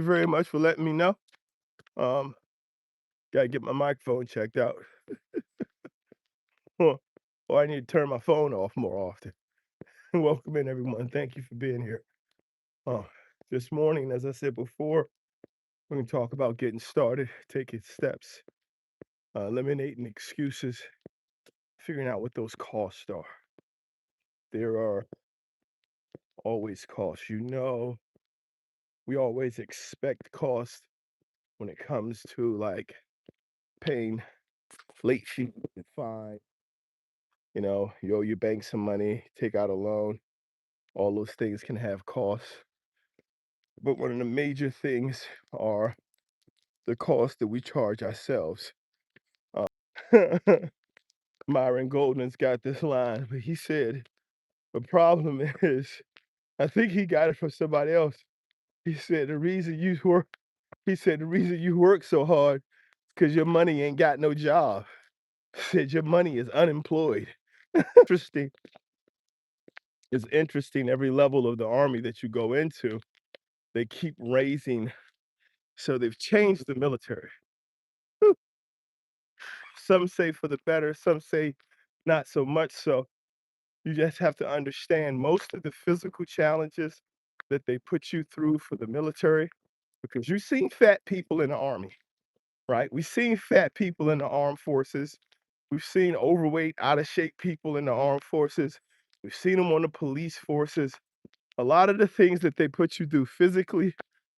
You very much for letting me know. Um, Gotta get my microphone checked out. Huh. Or I need to turn my phone off more often. Welcome in, everyone. Thank you for being here. Uh, this morning, as I said before, we're going to talk about getting started, taking steps, eliminating excuses, figuring out what those costs are. There are always costs. We always expect costs when it comes to like paying late fees and fine. You owe your bank some money, take out a loan. All those things can have costs. But one of the major things are the costs that we charge ourselves. Uh, Myron Golden's got this line, but he said, the problem is, I think he got it from somebody else. He said, the reason you work so hard is because your money ain't got no job. He said, your money is unemployed. Interesting. It's interesting every level of the army that you go into, they keep raising. So they've changed the military. Some say for the better, some say not so much so. You just have to understand most of the physical challenges that they put you through for the military, because you've seen fat people in the army, right? We've seen fat people in the armed forces. We've seen overweight, out of shape people in the armed forces. We've seen them on the police forces. A lot of the things that they put you through physically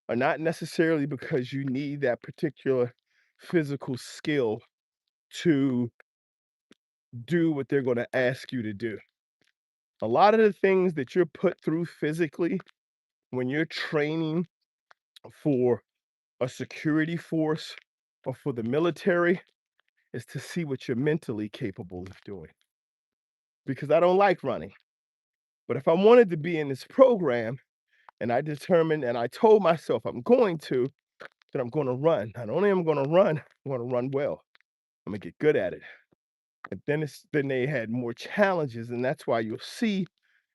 are not necessarily because you need that particular physical skill to do what they're going to ask you to do. A lot of the things that you're put through physically when you're training for a security force or for the military is to see what you're mentally capable of doing. Because I don't like running. But if I wanted to be in this program and I determined and I told myself I'm going to, then I'm going to run. Not only am I going to run, I'm going to run well. I'm going to get good at it. And then they had more challenges. And that's why you'll see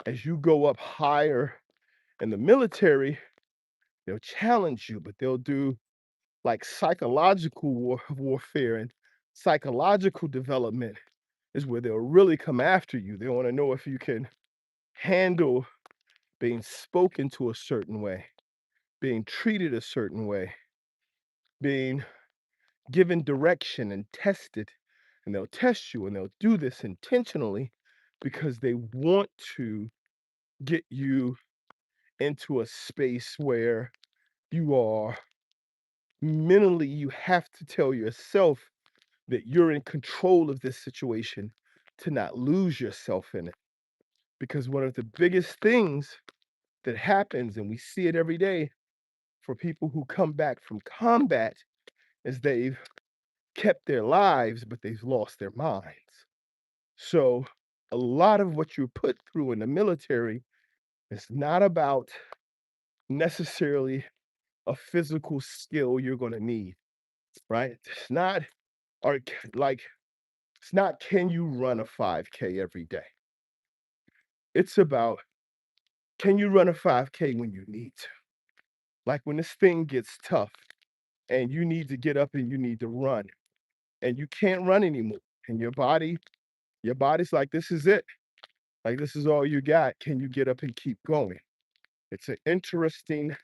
as you go up higher in the military, they'll challenge you, but they'll do like psychological warfare and psychological development is where they'll really come after you. They want to know if you can handle being spoken to a certain way, being treated a certain way, being given direction and tested. And they'll test you and they'll do this intentionally because they want to get you into a space where you are mentally, you have to tell yourself that you're in control of this situation to not lose yourself in it. Because one of the biggest things that happens, and we see it every day for people who come back from combat, is they've kept their lives, but they've lost their minds. So a lot of what you're put through in the military is not about necessarily a physical skill you're going to need, right? It's not or like it's not can you run a 5K every day? It's about can you run a 5K when you need to? Like when this thing gets tough and you need to get up and you need to run and you can't run anymore and your body's like this is it. Like this is all you got. Can you get up and keep going? It's an interesting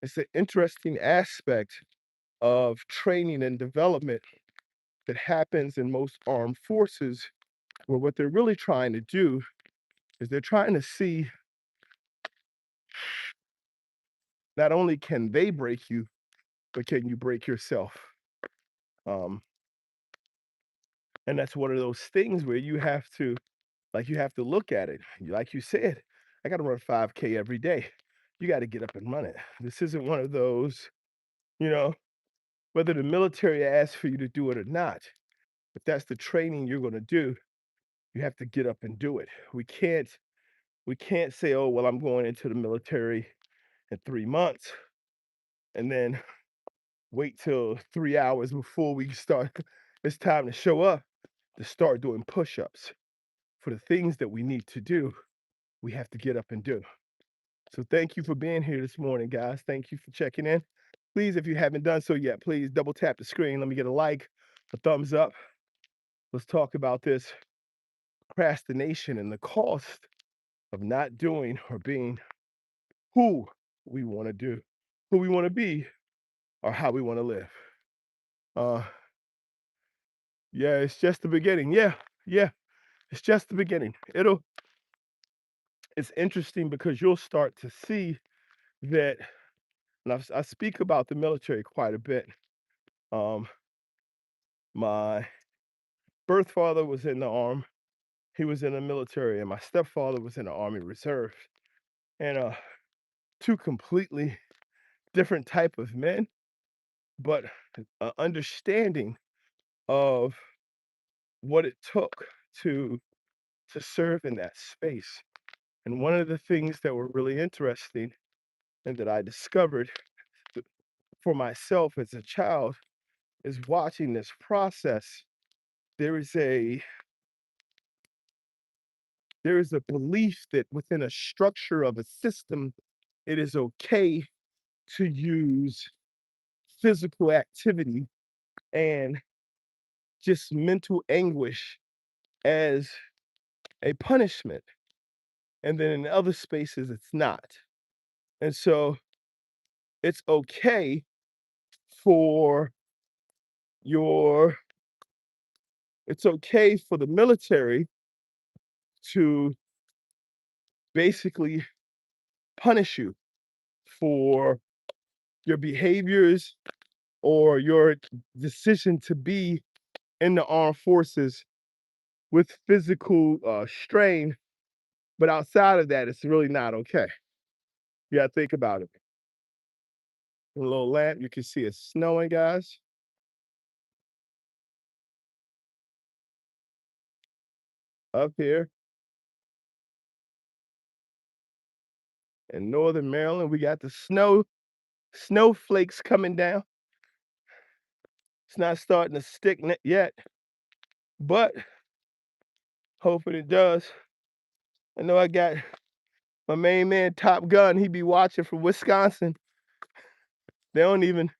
it's an interesting aspect of training and development that happens in most armed forces where what they're really trying to do is they're trying to see not only can they break you, but can you break yourself? Um, and that's one of those things where you have to look at it. Like you said, I got to run 5K every day. You got to get up and run it. This isn't one of those, you know, whether the military asks for you to do it or not. If that's the training you're going to do, you have to get up and do it. We can't say, oh, well, I'm going into the military in 3 months and then wait till 3 hours before we start. It's time to show up to start doing push-ups for the things that we need to do. We have to get up and do. So thank you for being here this morning, guys. Thank you for checking in. Please, if you haven't done so yet, please double tap the screen. Let me get a like, a thumbs up. Let's talk about this procrastination and the cost of not doing or being who we want to do, who we want to be, or how we want to live. Uh, yeah, it's just the beginning. Yeah, it's just the beginning. It's interesting because you'll start to see that, and I speak about the military quite a bit. Um, my birth father was in the army. He was in the military, and my stepfather was in the Army Reserve. And two completely different type of men, but understanding of what it took to serve in that space. And one of the things that were really interesting and that I discovered for myself as a child is watching this process. There is a belief that within a structure of a system, it is okay to use physical activity and just mental anguish as a punishment. And then in other spaces, it's not. And so it's okay for your, it's okay for the military to basically punish you for your behaviors or your decision to be in the armed forces with physical strain. But outside of that, it's really not okay. You gotta think about it. A little lamp, you can see it's snowing, guys. Up here in northern Maryland, we got the snowflakes coming down. It's not starting to stick yet, but hoping it does. I know I got my main man, Top Gun. He be watching from Wisconsin. They don't even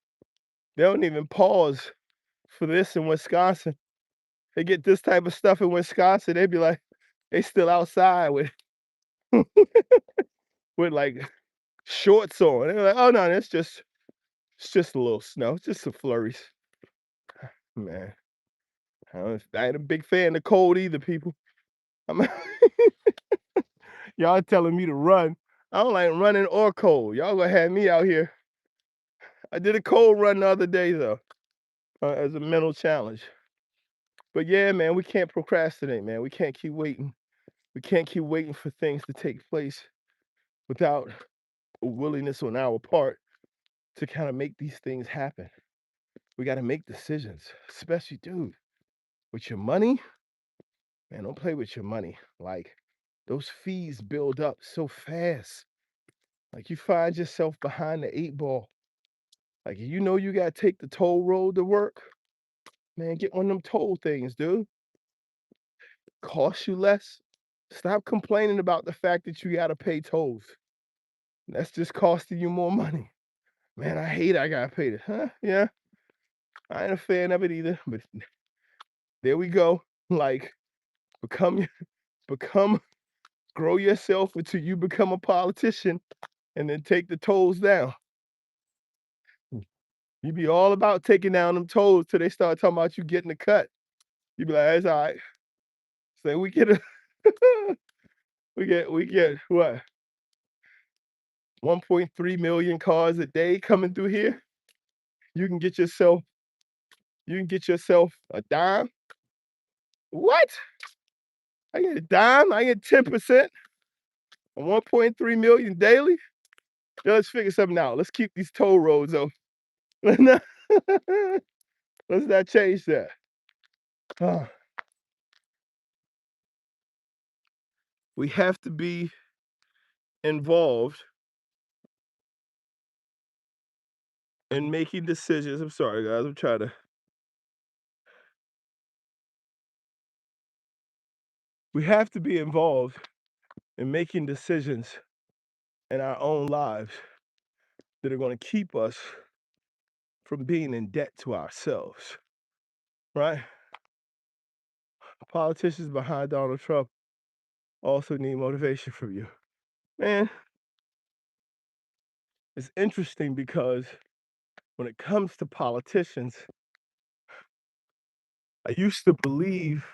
pause for this in Wisconsin. They get this type of stuff in Wisconsin. They be like, they still outside with like shorts on. They're like, oh no, it's just a little snow, it's just some flurries. Man, I ain't a big fan of cold either, people. I'm y'all telling me to run. I don't like running or cold. Y'all gonna have me out here. I did a cold run the other day though, as a mental challenge. But yeah, man, we can't procrastinate, man. We can't keep waiting. We can't keep waiting for things to take place without a willingness on our part to kind of make these things happen. We got to make decisions, especially, dude, with your money. Man, don't play with your money. Like, those fees build up so fast. Like, you find yourself behind the eight ball. Like, you know, you got to take the toll road to work. Man, get one of them toll things, dude. Cost you less. Stop complaining about the fact that you got to pay tolls. That's just costing you more money. Man, I hate I got to pay this. Huh? Yeah, I ain't a fan of it either. But there we go. Like, become, become, grow yourself until you become a politician and then take the tolls down. You be all about taking down them tolls till they start talking about you getting the cut. You be like, that's all right. So we get a we get what 1.3 million cars a day coming through here. You can get yourself a dime. What? I get a dime, I get 10% on 1.3 million daily. Yeah, let's figure something out. Let's keep these toll roads open. Let's not change that. Ah, we have to be involved in making decisions. I'm sorry, guys. I'm trying to. We have to be involved in making decisions in our own lives that are going to keep us from being in debt to ourselves, right? Politicians behind Donald Trump also need motivation from you. Man, it's interesting because when it comes to politicians, I used to believe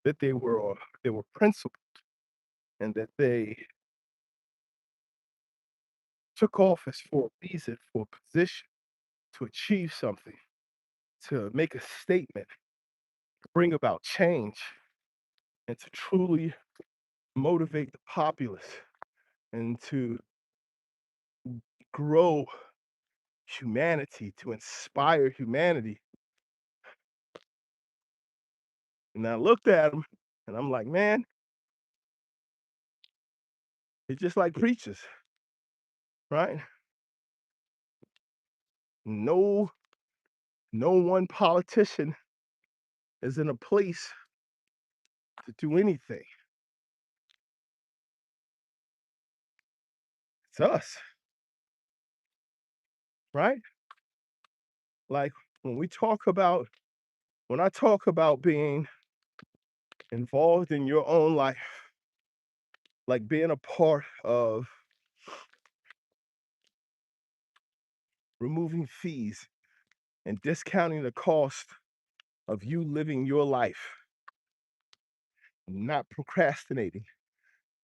that they were principled and that they took office for a reason, for a position, to achieve something, to make a statement, bring about change, and to truly motivate the populace and to grow humanity, to inspire humanity. And I looked at them and I'm like, man, it's just like preachers, right? No, no one politician is in a place to do anything. It's us, right? Like when we talk about, when I talk about being involved in your own life, like being a part of removing fees and discounting the cost of you living your life, not procrastinating,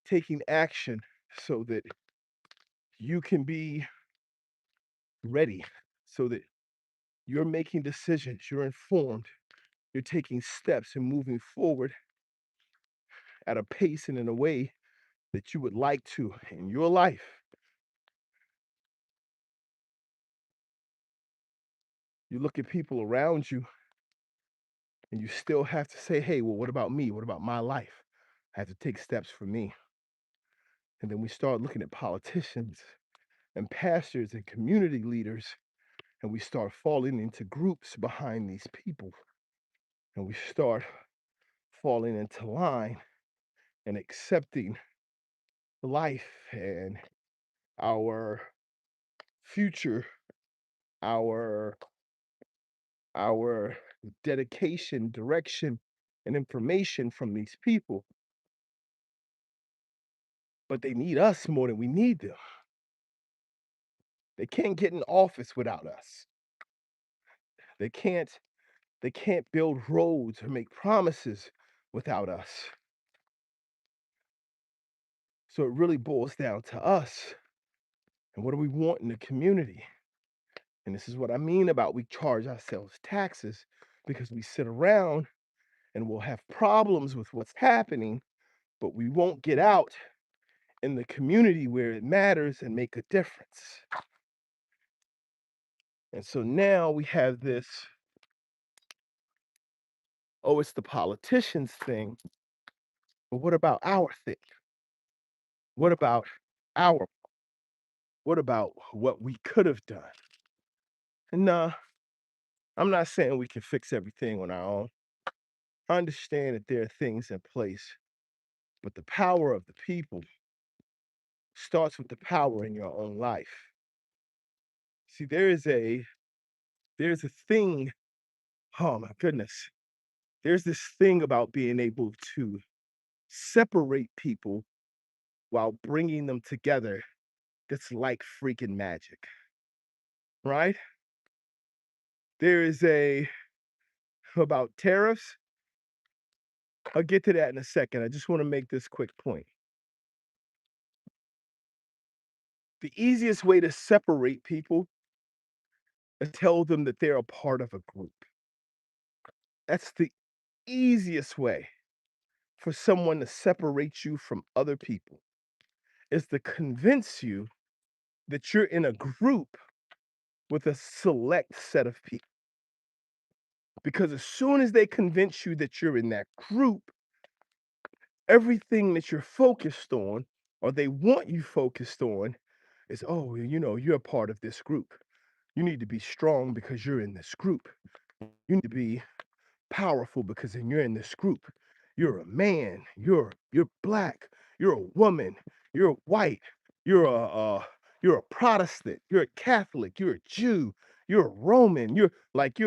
taking action so that you can be ready, so that you're making decisions, you're informed, you're taking steps and moving forward at a pace and in a way that you would like to in your life. You look at people around you and you still have to say, hey, well, what about me? What about my life? I have to take steps for me. And then we start looking at politicians and pastors and community leaders, and we start falling into groups behind these people. And we start falling into line and accepting life and our future, our our dedication, direction, and information from these people. But they need us more than we need them. They can't get in office without us. They can't they can't build roads or make promises without us. So it really boils down to us. And what do we want in the community? And this is what I mean about we charge ourselves taxes, because we sit around and we'll have problems with what's happening, but we won't get out in the community where it matters and make a difference. And so now we have this, oh, it's the politicians thing. But what about our thing? What about our, what about what we could have done? And I'm not saying we can fix everything on our own. I understand that there are things in place, but the power of the people starts with the power in your own life. See, there's a thing, oh my goodness. There's this thing about being able to separate people while bringing them together that's like freaking magic, right? There is a about tariffs. I'll get to that in a second. I just want to make this quick point. The easiest way to separate people is tell them that they're a part of a group. That's the easiest way for someone to separate you from other people, is to convince you that you're in a group with a select set of people. Because as soon as they convince you that you're in that group, everything that you're focused on, or they want you focused on, is, oh, you're a part of this group. You need to be strong because you're in this group. You need to be powerful because then you're in this group. you're a man, you're black, you're a woman, you're white, you're you're a Protestant, you're a Catholic, you're a Jew, you're a Roman, you're like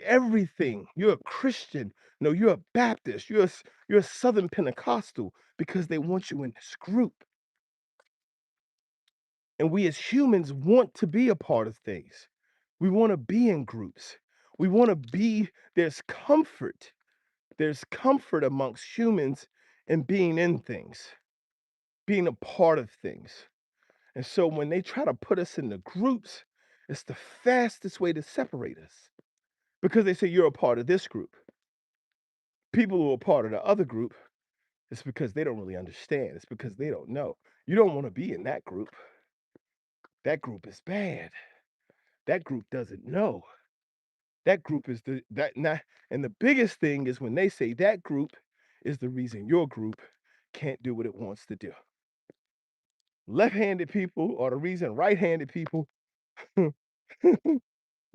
everything. You're a Christian. No, you're a Baptist, you're a Southern Pentecostal because they want you in this group. And we as humans want to be a part of things. We want to be in groups. We want to be, there's comfort. There's comfort amongst humans in being in things, being a part of things. And so when they try to put us into groups, it's the fastest way to separate us because they say you're a part of this group. People who are part of the other group, it's because they don't really understand. It's because they don't know. You don't want to be in that group. That group is bad. That group doesn't know. That group is the that not and the biggest thing is when they say that group is the reason your group can't do what it wants to do. Left-handed people are the reason right-handed people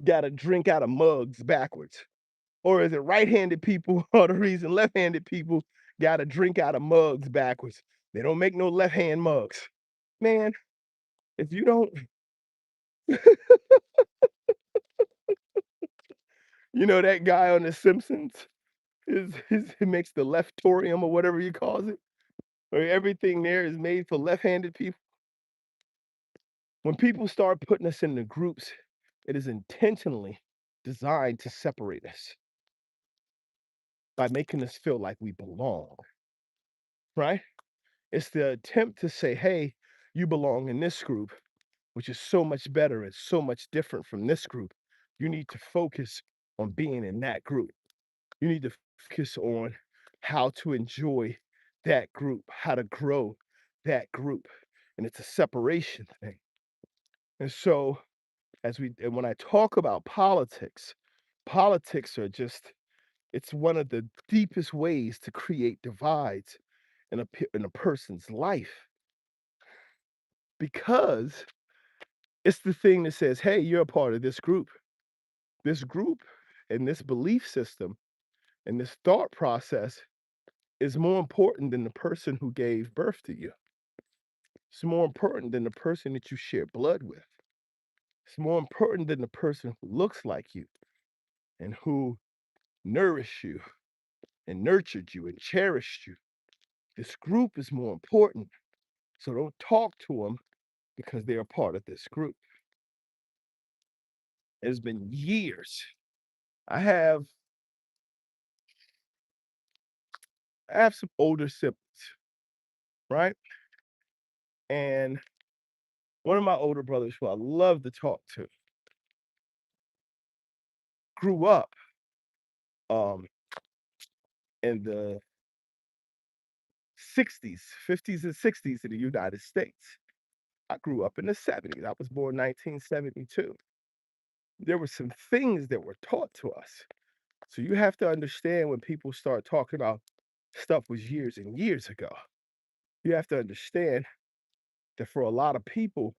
gotta drink out of mugs backwards. Or is it right-handed people are the reason left-handed people gotta drink out of mugs backwards? They don't make no left-hand mugs. Man, if you don't, you know that guy on The Simpsons he makes the leftorium or whatever he calls it, where everything there is made for left-handed people. When people start putting us into groups, it is intentionally designed to separate us by making us feel like we belong, right? It's the attempt to say, hey, you belong in this group, which is so much better. It's so much different from this group. You need to focus on being in that group. You need to focus on how to enjoy that group, how to grow that group. And it's a separation thing. And so and when I talk about politics, politics are just it's one of the deepest ways to create divides in in a person's life because it's the thing that says, hey, you're a part of this group. This group and this belief system and this thought process is more important than the person who gave birth to you. It's more important than the person that you share blood with. It's more important than the person who looks like you and who nourished you and nurtured you and cherished you. This group is more important. So don't talk to them because they're a part of this group. It's been years. I have I have some older siblings, right? And one of my older brothers, who I love to talk to, grew up um, in the 60s, 50s, and 60s in the United States. I grew up in the 70s. I was born 1972. There were some things that were taught to us. So you have to understand when people start talking about stuff was years and years ago. You have to understand that for a lot of people,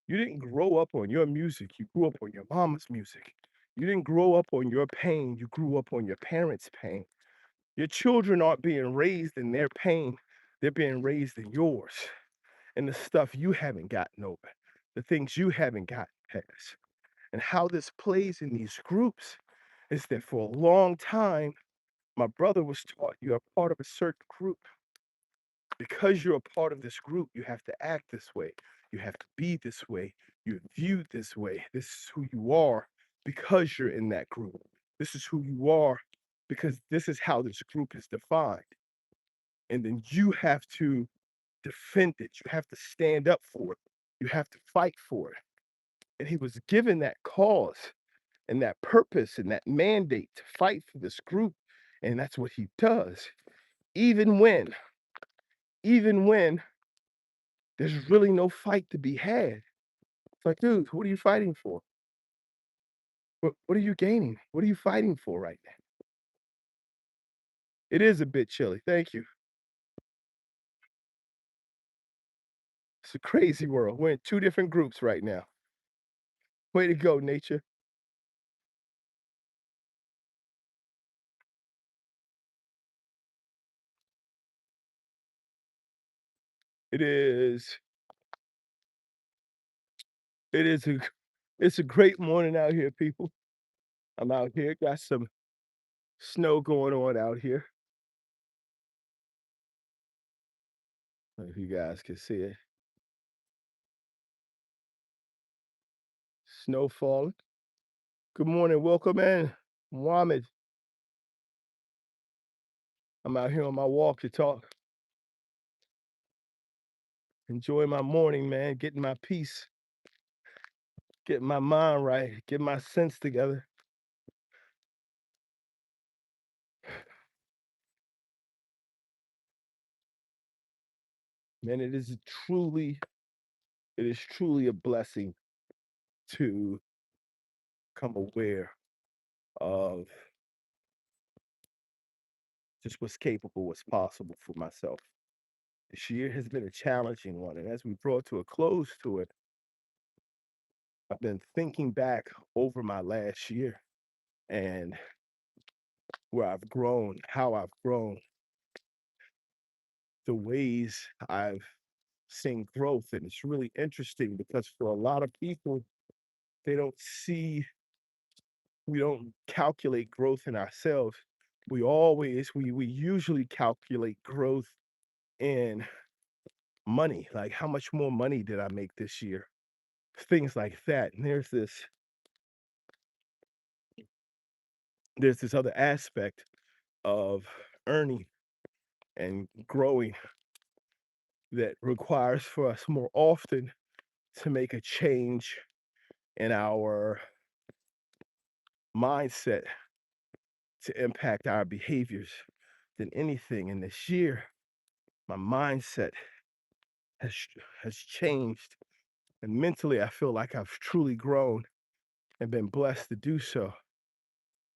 you didn't grow up on your music, you grew up on your mama's music. You didn't grow up on your pain, you grew up on your parents' pain. Your children aren't being raised in their pain, they're being raised in yours. And the stuff you haven't gotten over, the things you haven't gotten past. And how this plays in these groups is that for a long time, my brother was taught you're a part of a certain group. Because you're a part of this group, you have to act this way. You have to be this way. You're viewed this way. This is who you are because you're in that group. This is who you are because this is how this group is defined. And then you have to defend it. You have to stand up for it. You have to fight for it. And he was given that cause and that purpose and that mandate to fight for this group. And that's what he does. Even when, even when there's really no fight to be had. It's like, dude, what are you fighting for? What are you gaining? What are you fighting for right now? It is a bit chilly. Thank you. It's a crazy world. We're in two different groups right now. Way to go, nature. It is it is a it's a great morning out here, people. I'm out here, got some snow going on out here. If you guys can see it. Snow falling. Good morning, welcome in. Mohammed. I'm out here on my walk to talk. Enjoy my morning, man. Getting my peace, getting my mind right, getting my sense together. Man, it is truly a blessing to come aware of just what's capable, what's possible for myself. This year has been a challenging one, and as we draw to a close to it, I've been thinking back over my last year and where I've grown, how I've grown, the ways I've seen growth. And it's really interesting because for a lot of people, they don't see, we don't calculate growth in ourselves. We usually calculate growth in money, like how much more money did I make this year? Things like that. And there's this other aspect of earning and growing that requires for us more often to make a change in our mindset to impact our behaviors than anything. And this year, my mindset has has changed, and mentally, I feel like I've truly grown and been blessed to do so.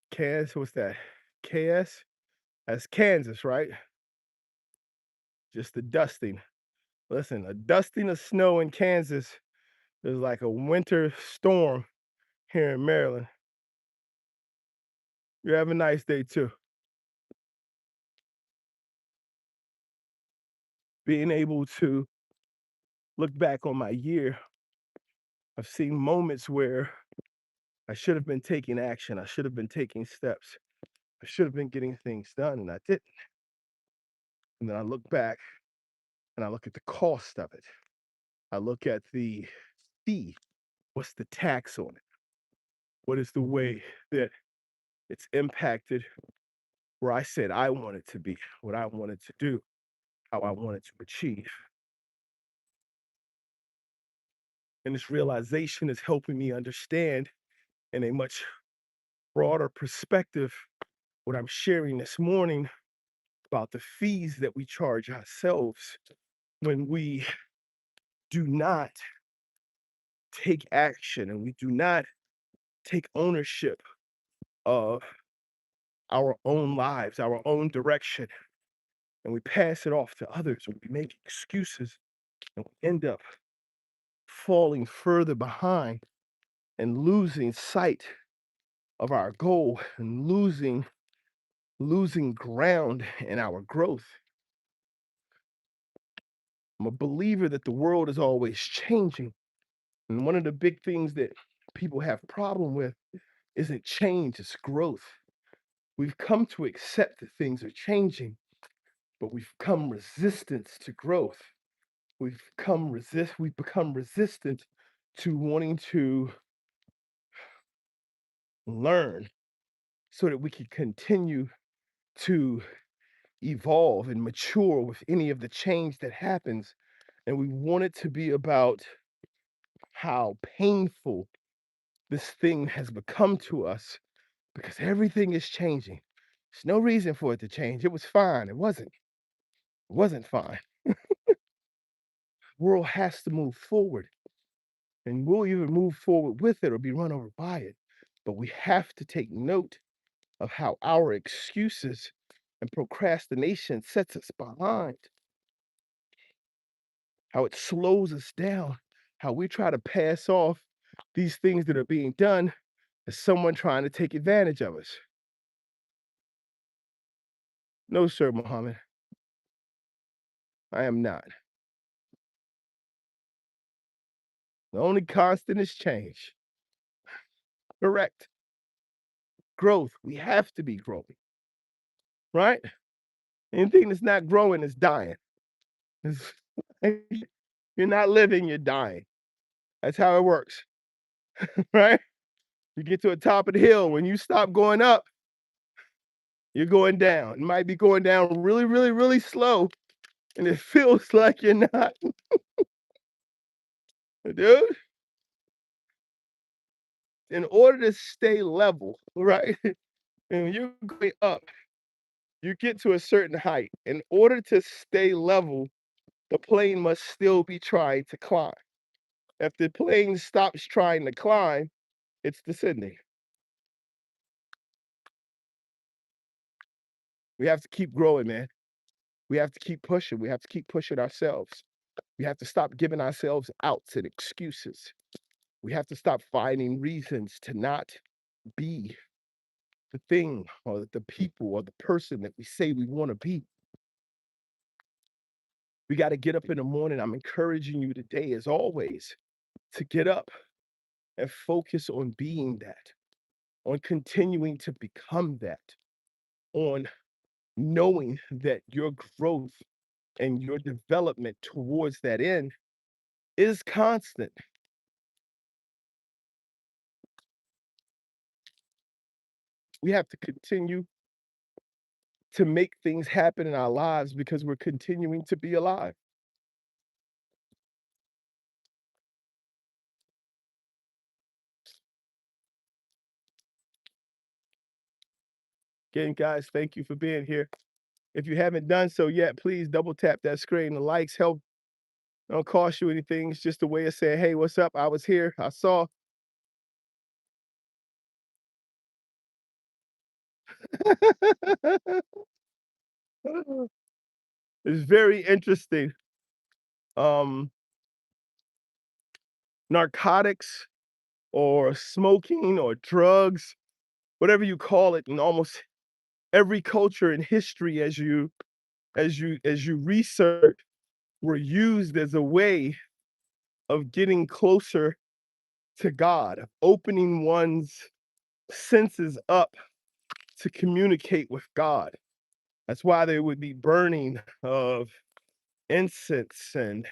Kansas, what's that? KS? That's Kansas, right? Just a dusting. Listen, a dusting of snow in Kansas is like a winter storm here in Maryland. You have a nice day too. Being able to look back on my year, I've seen moments where I should have been taking action. I should have been taking steps. I should have been getting things done, and I didn't. And then I look back and I look at the cost of it. I look at the fee. What's the tax on it? What is the way that it's impacted where I said I wanted to be, what I wanted to do, how I wanted to achieve? And this realization is helping me understand in a much broader perspective what I'm sharing this morning about the fees that we charge ourselves when we do not take action and we do not take ownership of our own lives, our own direction, and we pass it off to others, and we make excuses, and we end up falling further behind and losing sight of our goal and losing ground in our growth. I'm a believer that the world is always changing. And one of the big things that people have problem with isn't change, it's growth. We've come to accept that things are changing, but we've become resistant to growth. We've become resistant to wanting to learn so that we can continue to evolve and mature with any of the change that happens. And we want it to be about how painful this thing has become to us because everything is changing. There's no reason for it to change. It was fine. It wasn't. It wasn't fine. The world has to move forward, and we'll either move forward with it or be run over by it. But we have to take note of how our excuses and procrastination sets us behind, how it slows us down, how we try to pass off these things that are being done as someone trying to take advantage of us. No, sir, Muhammad, I am not. The only constant is change. Correct. Growth. We have to be growing, right? Anything that's not growing is dying. It's you're not living, you're dying. That's how it works, right? You get to the top of the hill. When you stop going up, you're going down. It might be going down really, really, really slow, and it feels like you're not. Dude, in order to stay level, right? And when you're going up, you get to a certain height. In order to stay level, the plane must still be trying to climb. If the plane stops trying to climb, it's descending. We have to keep growing, man. We have to keep pushing. We have to keep pushing ourselves. We have to stop giving ourselves outs and excuses. We have to stop finding reasons to not be the thing or the people or the person that we say we want to be. We got to get up in the morning. I'm encouraging you today, as always, to get up and focus on being that, on continuing to become that, on knowing that your growth and your development towards that end is constant. We have to continue to make things happen in our lives because we're continuing to be alive. Again, guys, thank you for being here. If you haven't done so yet, please double tap that screen. The likes help. Don't cost you anything. It's just a way of saying, hey, what's up? I was here. I saw. It's very interesting. Um, Narcotics or smoking or drugs, whatever you call it, in almost every culture in history, as you research, were used as a way of getting closer to God, of opening one's senses up to communicate with God. That's why there would be burning of incense and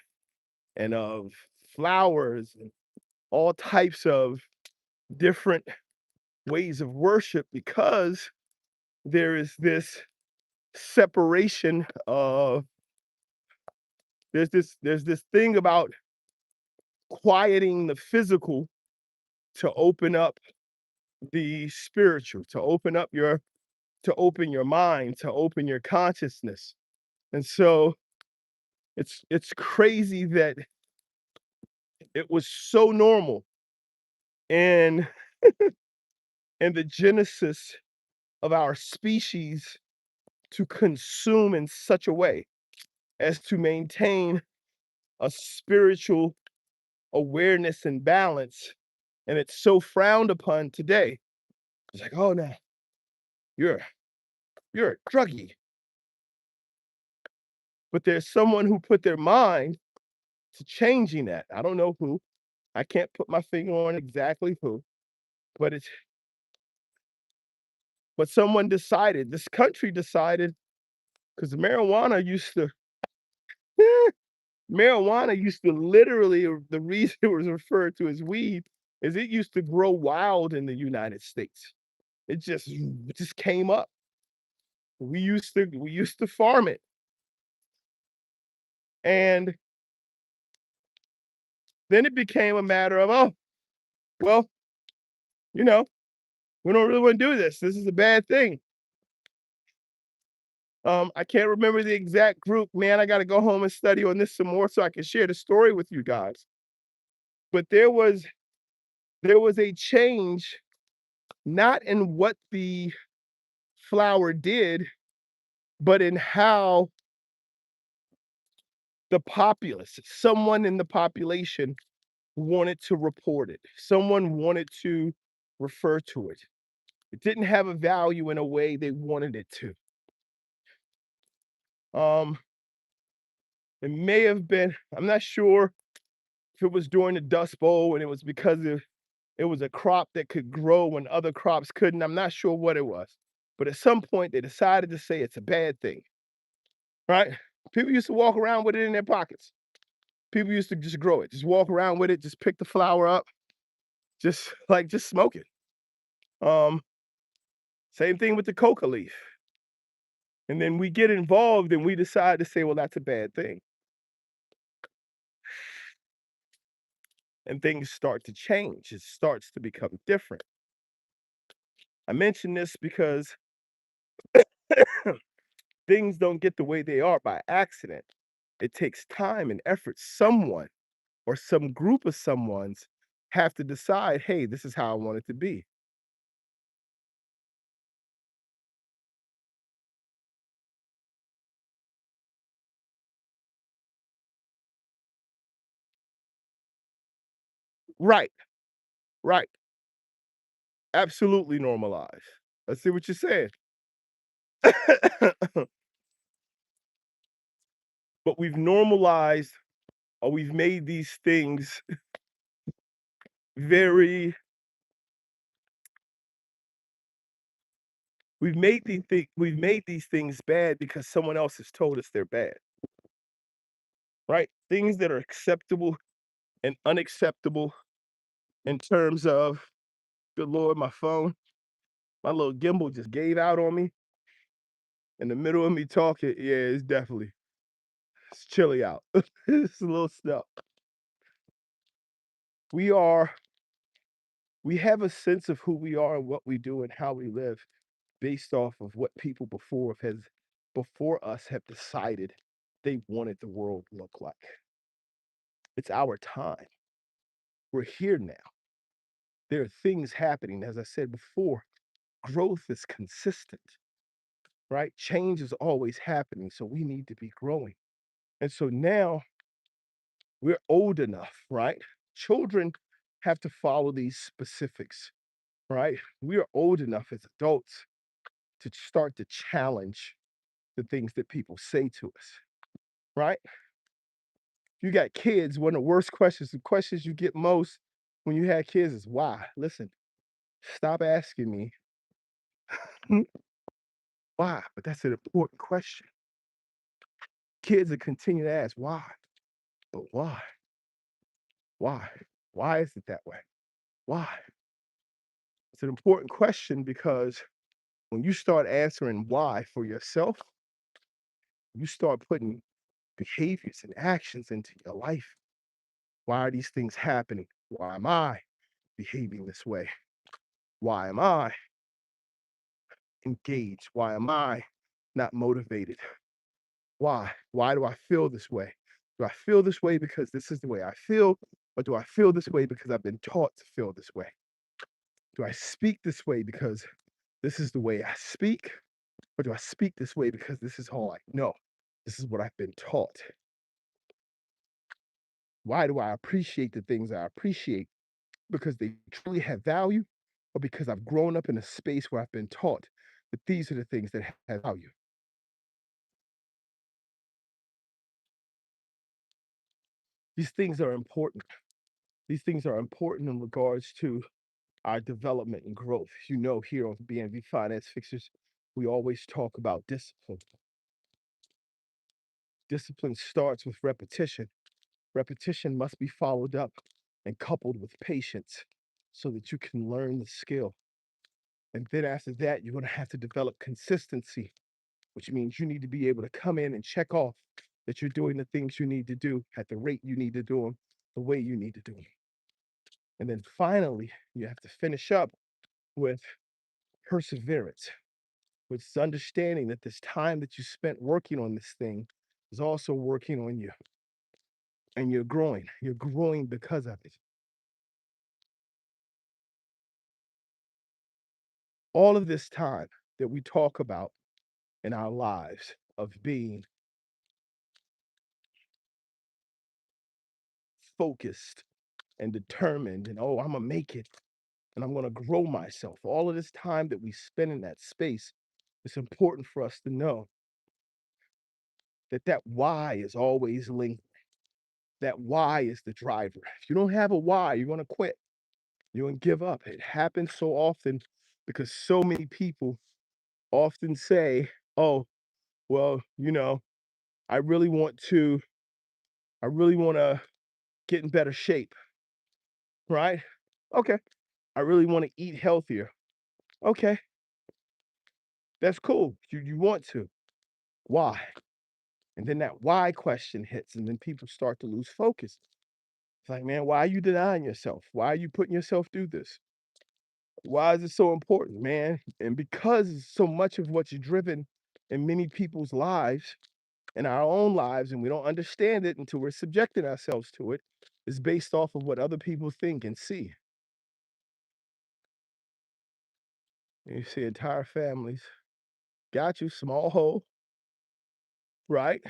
of flowers and all types of different ways of worship, because there is this separation of there's this thing about quieting the physical to open up the spiritual, to open your mind, to open your consciousness. And so it's crazy that it was so normal in in the genesis of our species to consume in such a way as to maintain a spiritual awareness and balance. And it's so frowned upon today. It's like, oh no, you're you're a druggie. But there's someone who put their mind to changing that. I don't know who. I can't put my finger on exactly who, but someone decided, this country decided, because marijuana used to literally, the reason it was referred to as weed is it used to grow wild in the United States. It just came up. We used to farm it. And then it became a matter of, oh, well, you know, we don't really want to do this. This is a bad thing. I can't remember the exact group, man. I got to go home and study on this some more so I can share the story with you guys. But there was a change, not in what the flower did, but in how the populace, someone in the population wanted to report it. Someone wanted to refer to it. It didn't have a value in a way they wanted it to. It may have been, I'm not sure if it was during the Dust Bowl and it was because it was a crop that could grow when other crops couldn't, I'm not sure what it was. But at some point, they decided to say it's a bad thing, right? People used to walk around with it in their pockets. People used to just grow it, just walk around with it, just pick the flower up, just smoke it. Um, Same thing with the coca leaf. And then we get involved and we decide to say, well, that's a bad thing. And things start to change. It starts to become different. I mention this because things don't get the way they are by accident. It takes time and effort. Someone or some group of someone's have to decide, hey, this is how I want it to be. Right, right. Absolutely normalize. I see what you're saying. But we've normalized or we've made these things very we've made these things bad because someone else has told us they're bad, right? Things that are acceptable and unacceptable in terms of, good Lord, my phone, my little gimbal just gave out on me in the middle of me talking. Yeah, it's chilly out. It's a little snow. We are, we have a sense of who we are and what we do and how we live based off of what people before us have decided they wanted the world to look like. It's our time. We're here now. There are things happening. As I said before, growth is consistent, right? Change is always happening. So we need to be growing. And so now we're old enough, right? Children have to follow these specifics, right? We are old enough as adults to start to challenge the things that people say to us, right? You got kids, one of the worst questions, the questions you get most when you have kids is why? Listen, stop asking me why, but that's an important question. Kids will continue to ask why, but why? Why? Why is it that way? Why? It's an important question because when you start answering why for yourself, you start putting behaviors and actions into your life. Why are these things happening? Why am I behaving this way? Why am I engaged? Why am I not motivated? Why? Why do I feel this way? Do I feel this way because this is the way I feel? Or do I feel this way because I've been taught to feel this way? Do I speak this way because this is the way I speak? Or do I speak this way because this is all I know? This is what I've been taught. Why do I appreciate the things I appreciate? Because they truly have value, or because I've grown up in a space where I've been taught that these are the things that have value? These things are important. These things are important in regards to our development and growth. You know, here on BNV Finance Fixers, we always talk about discipline. Discipline starts with repetition. Repetition must be followed up and coupled with patience so that you can learn the skill. And then after that, you're going to have to develop consistency, which means you need to be able to come in and check off that you're doing the things you need to do at the rate you need to do them, the way you need to do them. And then finally, you have to finish up with perseverance, which is understanding that this time that you spent working on this thing is also working on you and you're growing. You're growing because of it. All of this time that we talk about in our lives of being focused and determined and, oh, I'm going to make it and I'm going to grow myself. All of this time that we spend in that space, it's important for us to know that that why is always linked. that why is the driver. If you don't have a why, you're going to quit. You're going to give up. It happens so often because so many people often say, oh, well, I really want to, I really want to get in better shape, right? Okay. I really want to eat healthier. Okay. That's cool. You want to. Why? And then that why question hits, and then people start to lose focus. It's like, man, why are you denying yourself? Why are you putting yourself through this? Why is it so important, man? And because so much of what's driven in many people's lives, in our own lives, and we don't understand it until we're subjecting ourselves to it, is based off of what other people think and see. And you see entire families, got you, small hole, right?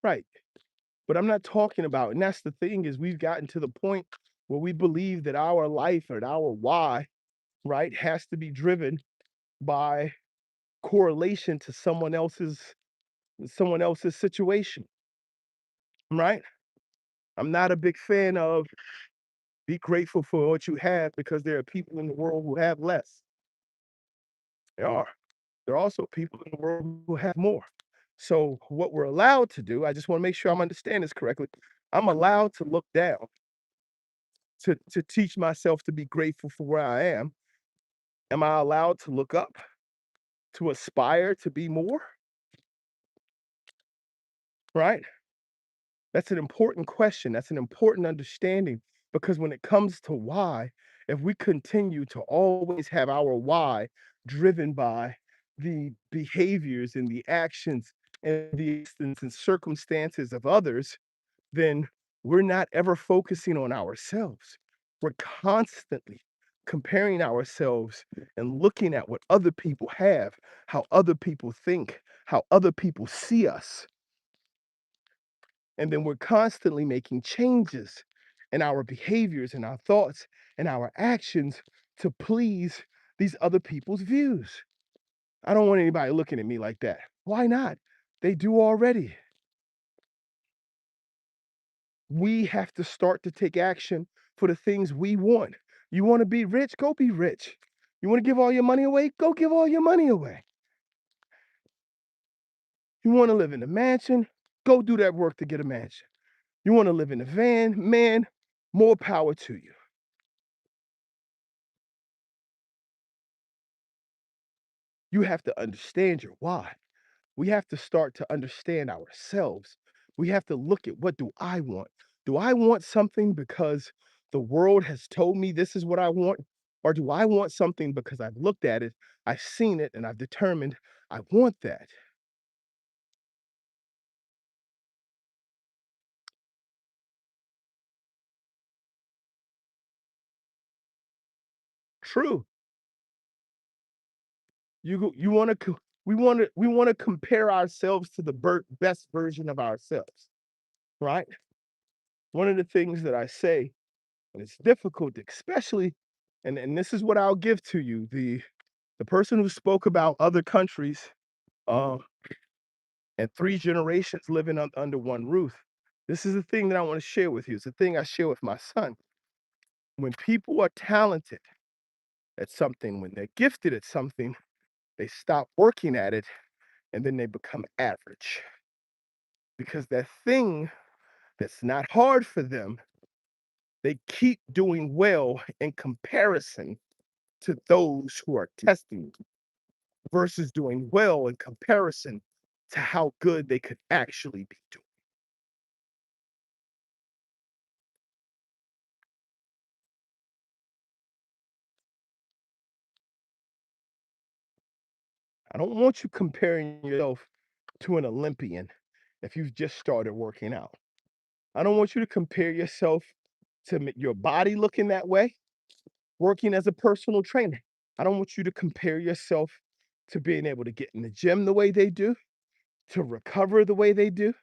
Right. But I'm not talking about, and that's the thing is we've gotten to the point where we believe that our life or our why, right, has to be driven by correlation to someone else's situation, right? I'm not a big fan of be grateful for what you have because there are people in the world who have less. There are. There are also people in the world who have more. So what we're allowed to do, I just want to make sure I'm understanding this correctly. I'm allowed to look down to teach myself to be grateful for where I am. Am I allowed to look up, to aspire to be more? Right? That's an important question. That's an important understanding because when it comes to why, if we continue to always have our why driven by the behaviors and the actions and the instance and circumstances of others, then we're not ever focusing on ourselves. We're constantly comparing ourselves and looking at what other people have, how other people think, how other people see us. And then we're constantly making changes in our behaviors and our thoughts and our actions to please these other people's views. I don't want anybody looking at me like that. Why not? They do already. We have to start to take action for the things we want. You want to be rich? Go be rich. You want to give all your money away? Go give all your money away. You want to live in a mansion? Go do that work to get a mansion. You want to live in a van? Man, more power to you. You have to understand your why. We have to start to understand ourselves. We have to look at what do I want? Do I want something because the world has told me this is what I want? Or do I want something because I've looked at it, I've seen it, and I've determined I want that? True. You want to we want to compare ourselves to the best version of ourselves, right? One of the things that I say, and it's difficult, especially, and this is what I'll give to you, the person who spoke about other countries, uh, and 3 generations living under one roof. This is the thing that I wanna share with you. It's the thing I share with my son. When people are talented at something, when they're gifted at something, they stop working at it, and then they become average. Because that thing that's not hard for them, they keep doing well in comparison to those who are testing versus doing well in comparison to how good they could actually be doing. I don't want you comparing yourself to an Olympian if you've just started working out. I don't want you to compare yourself to your body looking that way, working as a personal trainer. I don't want you to compare yourself to being able to get in the gym the way they do, to recover the way they do.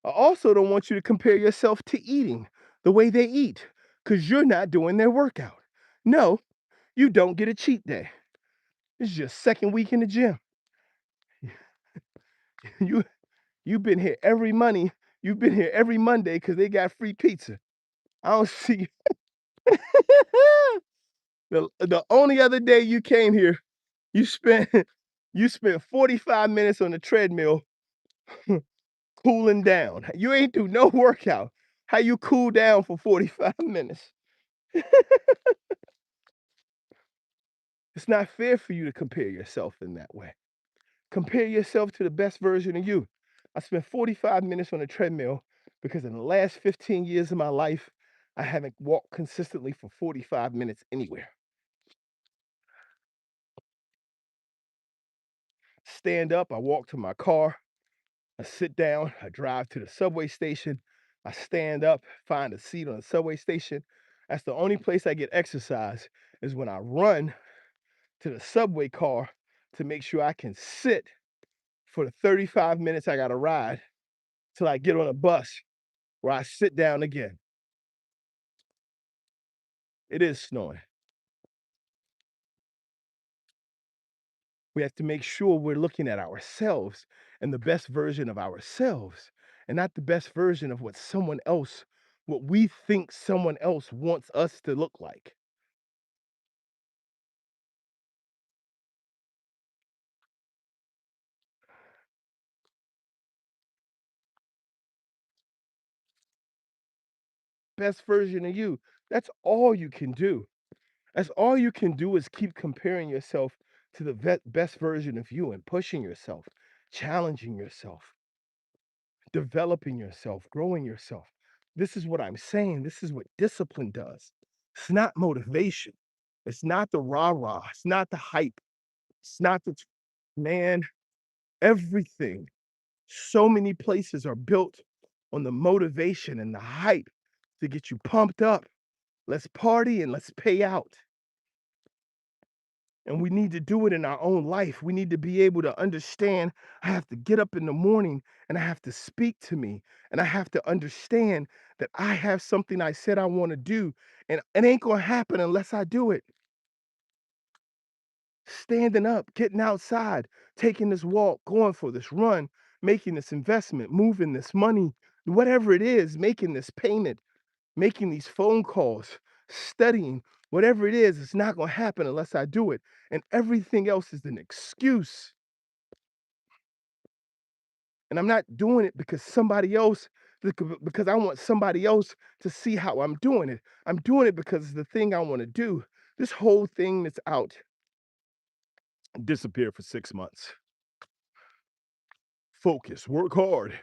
I also don't want you to compare yourself to eating the way they eat because you're not doing their workout. No, you don't get a cheat day. This is your second week in the gym. You you've been here every money. You've been here every Monday because they got free pizza. I don't see the only other day you came here, you spent you spent 45 minutes on the treadmill cooling down. You ain't do no workout. How you cool down for 45 minutes? It's not fair for you to compare yourself in that way. Compare yourself to the best version of you. I spent 45 minutes on a treadmill because in the last 15 years of my life, I haven't walked consistently for 45 minutes anywhere. Stand up, I walk to my car, I sit down, I drive to the subway station, I stand up, find a seat on the subway station. That's the only place I get exercise is when I run to the subway car to make sure I can sit for the 35 minutes I got to ride till I get on a bus where I sit down again. It is snowing. We have to make sure we're looking at ourselves and the best version of ourselves and not the best version of what we think someone else wants us to look like. Best version of you. That's all you can do. That's all you can do is keep comparing yourself to the best version of you and pushing yourself, challenging yourself, developing yourself, growing yourself. This is what I'm saying. This is what discipline does. It's not motivation. It's not the rah rah. It's not the hype. It's not the man. Everything. So many places are built on the motivation and the hype to get you pumped up. Let's party and let's pay out. And we need to do it in our own life. We need to be able to understand I have to get up in the morning and I have to speak to me and I have to understand that I have something I said I want to do and it ain't going to happen unless I do it. Standing up, getting outside, taking this walk, going for this run, making this investment, moving this money, whatever it is, making this payment, making these phone calls, studying, whatever it is, it's not going to happen unless I do it. And everything else is an excuse. And I'm not doing it because I want somebody else to see how I'm doing it. I'm doing it because it's the thing I want to do. This whole thing that's out disappear for 6 months. Focus, work hard,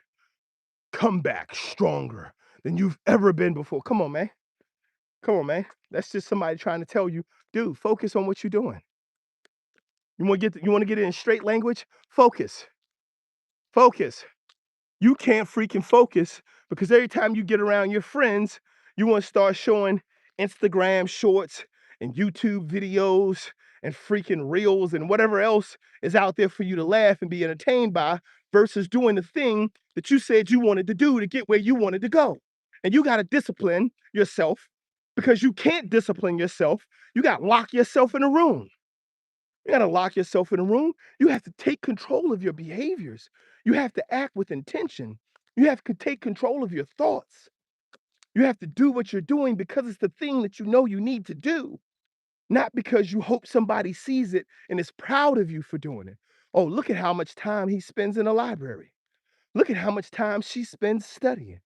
come back stronger than you've ever been before. Come on, man. Come on, man. That's just somebody trying to tell you, dude, focus on what you're doing. You want to get it in straight language? Focus. Focus. You can't freaking focus because every time you get around your friends, you want to start showing Instagram shorts and YouTube videos and freaking reels and whatever else is out there for you to laugh and be entertained by versus doing the thing that you said you wanted to do to get where you wanted to go. And you got to discipline yourself because you can't discipline yourself. You got to lock yourself in a room. You got to lock yourself in a room. You have to take control of your behaviors. You have to act with intention. You have to take control of your thoughts. You have to do what you're doing because it's the thing that you know you need to do, not because you hope somebody sees it and is proud of you for doing it. Oh, look at how much time he spends in the library. Look at how much time she spends studying.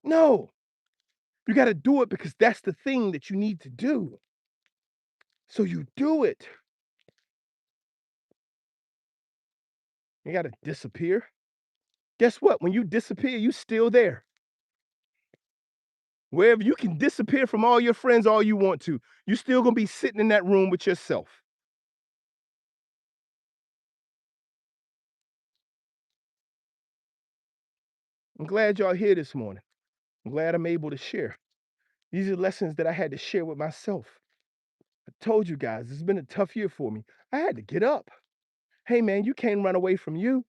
No, you got to do it because that's the thing that you need to do. So you do it. You got to disappear. Guess what? When you disappear, you still there. Wherever you can disappear from all your friends all you want to, you still gonna be sitting in that room with yourself. I'm glad y'all here this morning. I'm glad I'm able to share. These are lessons that I had to share with myself. I told you guys, it's been a tough year for me. I had to get up. Hey man, you can't run away from you.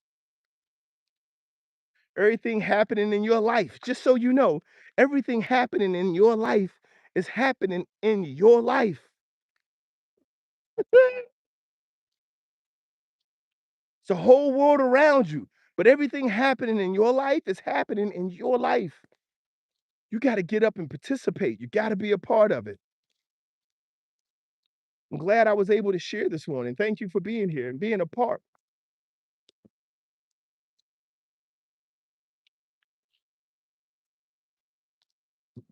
Everything happening in your life, just so you know, everything happening in your life is happening in your life. It's the whole world around you, but everything happening in your life is happening in your life. You got to get up and participate. You got to be a part of it. I'm glad I was able to share this morning. Thank you for being here and being a part.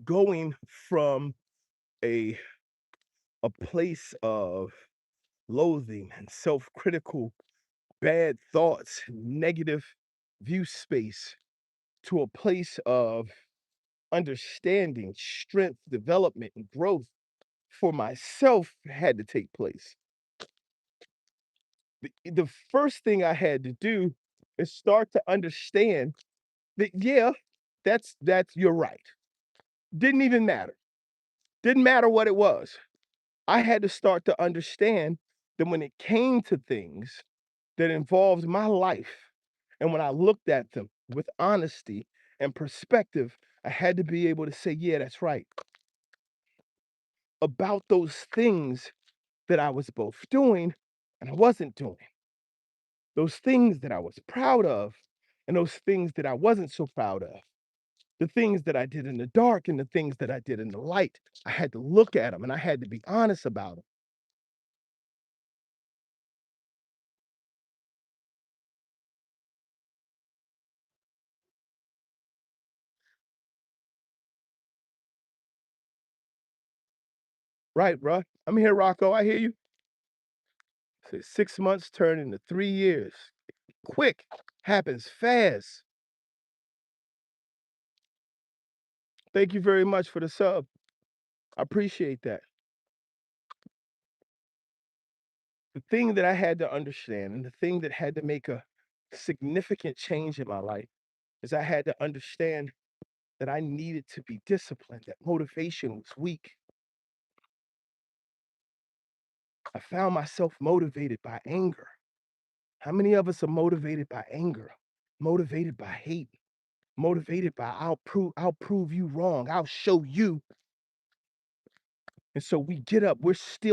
Going from a place of loathing and self-critical, bad thoughts, negative view space to a place of understanding, strength, development, and growth for myself had to take place. The first thing I had to do is start to understand that, yeah, that's you're right. Didn't even matter. Didn't matter what it was. I had to start to understand that when it came to things that involved my life, and when I looked at them with honesty and perspective, I had to be able to say, yeah, that's right. About those things that I was both doing and I wasn't doing. Those things that I was proud of and those things that I wasn't so proud of. The things that I did in the dark and the things that I did in the light. I had to look at them and I had to be honest about them. Right, bruh. I'm here, Rocco. I hear you. Say 6 months turn into 3 years. Quick. Happens fast. Thank you very much for the sub. I appreciate that. The thing that I had to understand and the thing that had to make a significant change in my life is I had to understand that I needed to be disciplined, that motivation was weak. I found myself motivated by anger. How many of us are motivated by anger, motivated by hate, motivated by I'll prove you wrong, I'll show you. And so we get up, we're still